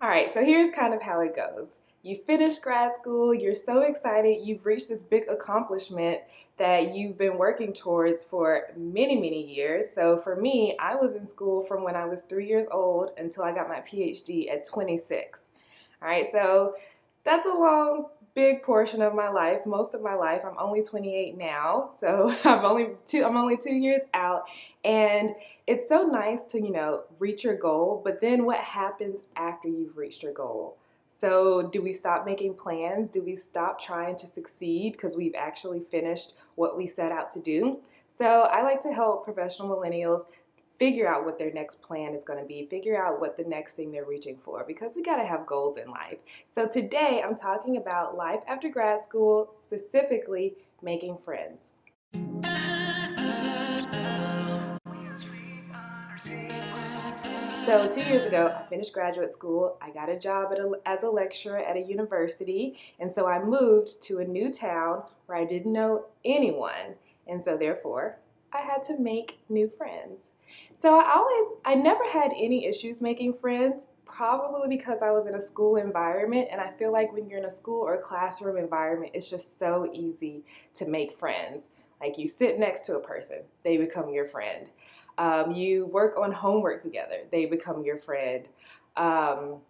All right, so here's kind of how it goes. You finish grad school, you're so excited, you've reached this big accomplishment that you've been working towards for many, many years. So for me, I was in school from when I was 3 years old until I got my PhD at 26. All right, so that's a long, big portion of my life, most of my life. I'm only 28 now, so I'm only 2 years out, and it's so nice to, reach your goal, but then what happens after you've reached your goal? So, do we stop making plans? Do we stop trying to succeed because we've actually finished what we set out to do? So, I like to help professional millennials figure out what their next plan is going to be, figure out what the next thing they're reaching for, because we got to have goals in life. So, today I'm talking about life after grad school, specifically making friends. So 2 years ago, I finished graduate school. I got a job as a lecturer at a university, and so I moved to a new town where I didn't know anyone, and so therefore, I had to make new friends. So I never had any issues making friends, probably because I was in a school environment, and I feel like when you're in a school or classroom environment, it's just so easy to make friends. Like you sit next to a person, they become your friend. You work on homework together, they become your friend. Um,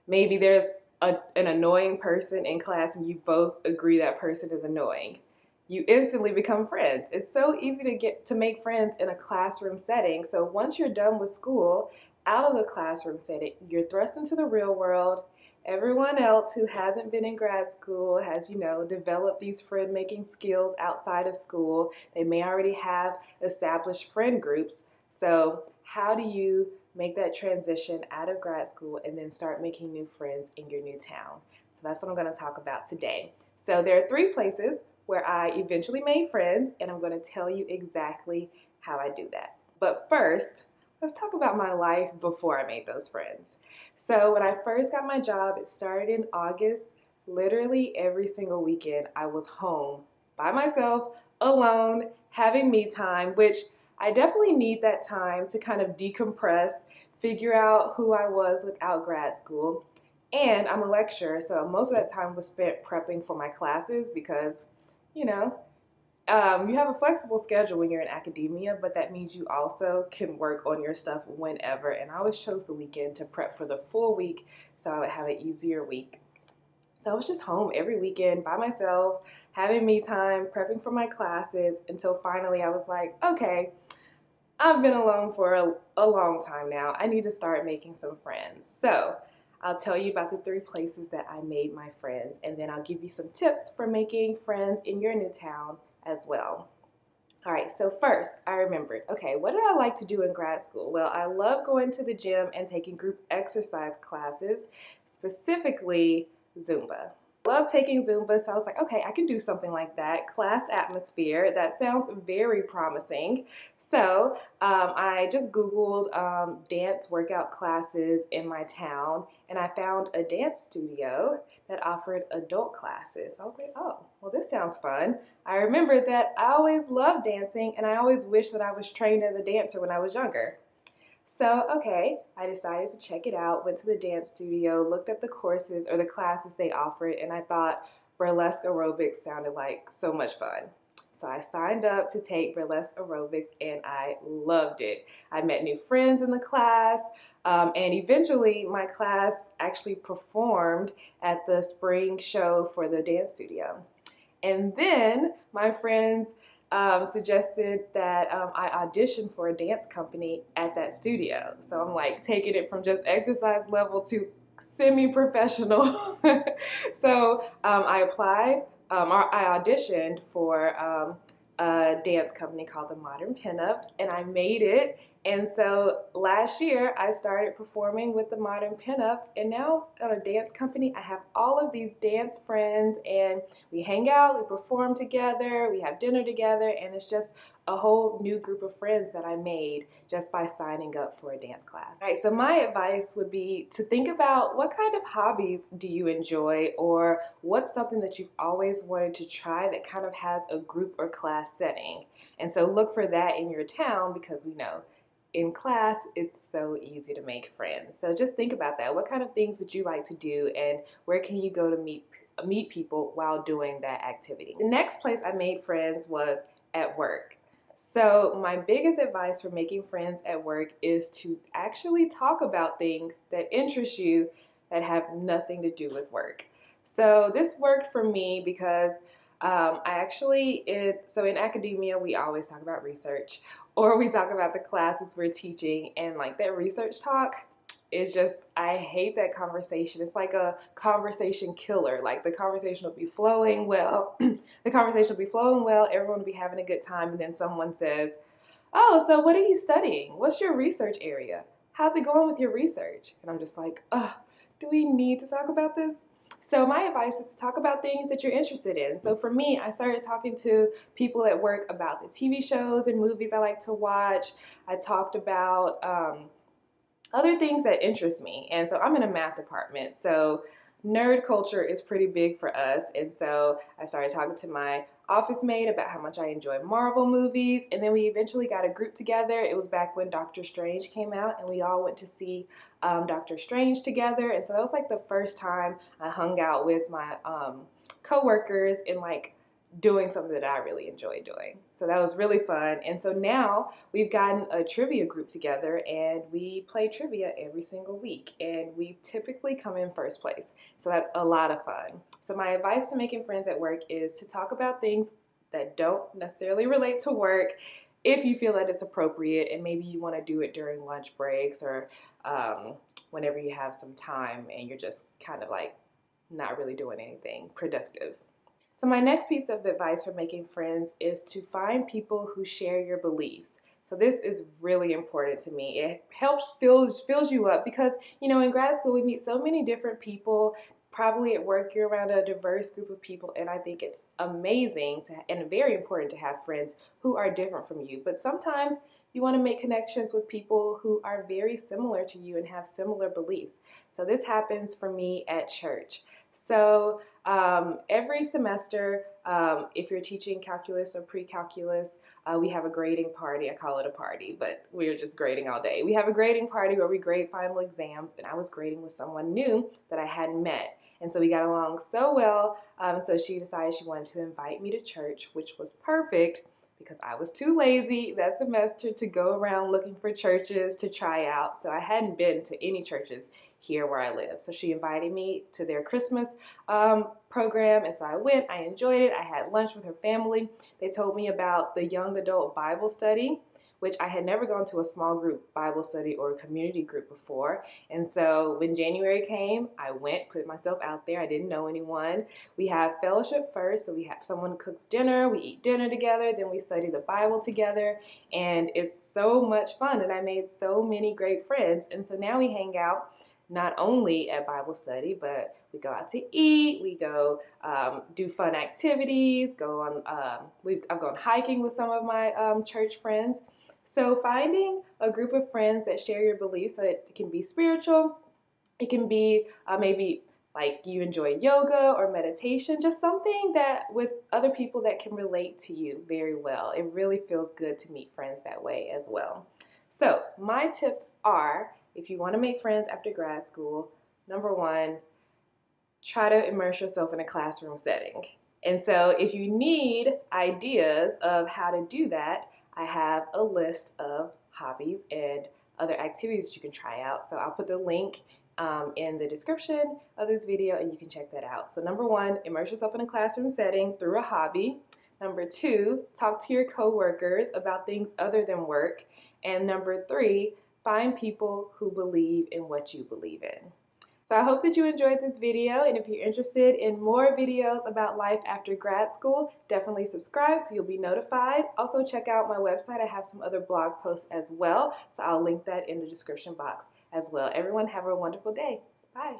Maybe there's an annoying person in class and you both agree that person is annoying. You instantly become friends. It's so easy to make friends in a classroom setting. So once you're done with school, out of the classroom setting, you're thrust into the real world. Everyone else who hasn't been in grad school has, developed these friend making skills outside of school. They may already have established friend groups. So, how do you make that transition out of grad school and then start making new friends in your new town? So, that's what I'm going to talk about today. So, there are three places where I eventually made friends, and I'm going to tell you exactly how I do that. But first, let's talk about my life before I made those friends. So, when I first got my job, it started in August. Literally every single weekend, I was home by myself, alone, having me time, which I definitely need that time to kind of decompress, figure out who I was without grad school. And I'm a lecturer, so most of that time was spent prepping for my classes because, you know, you have a flexible schedule when you're in academia, but that means you also can work on your stuff whenever. And I always chose the weekend to prep for the full week so I would have an easier week. So I was just home every weekend by myself, having me time, prepping for my classes until finally I was like, okay, I've been alone for a long time now. I need to start making some friends. So I'll tell you about the three places that I made my friends, and then I'll give you some tips for making friends in your new town as well. All right, so first, I remembered, okay, what did I like to do in grad school? Well, I love going to the gym and taking group exercise classes, specifically Zumba. Love taking Zumba, so I was like, okay, I can do something like that. Class atmosphere, that sounds very promising. So I just Googled dance workout classes in my town, and I found a dance studio that offered adult classes. I was like, oh, well, this sounds fun. I remembered that I always loved dancing, and I always wished that I was trained as a dancer when I was younger. So, okay, I decided to check it out, went to the dance studio, looked at the courses or the classes they offered, and I thought burlesque aerobics sounded like so much fun. So I signed up to take burlesque aerobics and I loved it. I met new friends in the class, and eventually my class actually performed at the spring show for the dance studio. And then my friends suggested that I audition for a dance company at that studio. So I'm like taking it from just exercise level to semi-professional. So I applied, or I auditioned for a dance company called the Modern Pinups, and I made it. And so last year I started performing with the Modern Pinups, and now at a dance company I have all of these dance friends, and we hang out, we perform together, we have dinner together, and it's just a whole new group of friends that I made just by signing up for a dance class. All right, so my advice would be to think about what kind of hobbies do you enjoy, or what's something that you've always wanted to try that kind of has a group or class setting. And so look for that in your town because we know in class, it's so easy to make friends. So just think about that. What kind of things would you like to do, and where can you go to meet people while doing that activity? The next place I made friends was at work. So my biggest advice for making friends at work is to actually talk about things that interest you that have nothing to do with work. So this worked for me because so in academia, we always talk about research, or we talk about the classes we're teaching, and like that research talk is just, I hate that conversation. It's like a conversation killer. Like the conversation will be flowing well, everyone will be having a good time, and then someone says, "Oh, so what are you studying? What's your research area? How's it going with your research?" And I'm just like, ugh, do we need to talk about this? So my advice is to talk about things that you're interested in. So for me, I started talking to people at work about the TV shows and movies I like to watch. I talked about other things that interest me. And so I'm in a math department. So nerd culture is pretty big for us. And so I started talking to my office mate about how much I enjoy Marvel movies. And then we eventually got a group together. It was back when Doctor Strange came out, and we all went to see Doctor Strange together. And so that was like the first time I hung out with my coworkers and like doing something that I really enjoy doing. So that was really fun. And so now we've gotten a trivia group together, and we play trivia every single week, and we typically come in first place. So that's a lot of fun. So my advice to making friends at work is to talk about things that don't necessarily relate to work if you feel that it's appropriate, and maybe you want to do it during lunch breaks or whenever you have some time and you're just kind of like not really doing anything productive. So my next piece of advice for making friends is to find people who share your beliefs. So this is really important to me. It helps fills you up because, in grad school we meet so many different people. Probably at work you're around a diverse group of people, and I think it's amazing and very important to have friends who are different from you. But sometimes you want to make connections with people who are very similar to you and have similar beliefs. So this happens for me at church. So every semester, if you're teaching calculus or pre-calculus, we have a grading party. I call it a party, but we're just grading all day. We have a grading party where we grade final exams, and I was grading with someone new that I hadn't met. And so we got along so well, so she decided she wanted to invite me to church, which was perfect because I was too lazy that semester to go around looking for churches to try out. So I hadn't been to any churches here where I live. So she invited me to their Christmas program, and so I went. I enjoyed it. I had lunch with her family. They told me about the young adult Bible study, which I had never gone to a small group Bible study or a community group before. And so when January came, I went, put myself out there. I didn't know anyone. We have fellowship first, so we have someone cooks dinner, we eat dinner together, then we study the Bible together, and it's so much fun, and I made so many great friends. And so now we hang out not only at Bible study, but we go out to eat, we go do fun activities, I've gone hiking with some of my church friends. So finding a group of friends that share your beliefs, so it can be spiritual, it can be maybe like you enjoy yoga or meditation, just something that with other people that can relate to you very well. It really feels good to meet friends that way as well. So my tips are, if you want to make friends after grad school, number one, try to immerse yourself in a classroom setting. And so if you need ideas of how to do that, I have a list of hobbies and other activities you can try out. So I'll put the link in the description of this video, and you can check that out. So number one, immerse yourself in a classroom setting through a hobby. Number two, talk to your coworkers about things other than work. And number three, find people who believe in what you believe in. So I hope that you enjoyed this video, and if you're interested in more videos about life after grad school, definitely subscribe so you'll be notified. Also check out my website. I have some other blog posts as well, so I'll link that in the description box as well. Everyone have a wonderful day. Bye.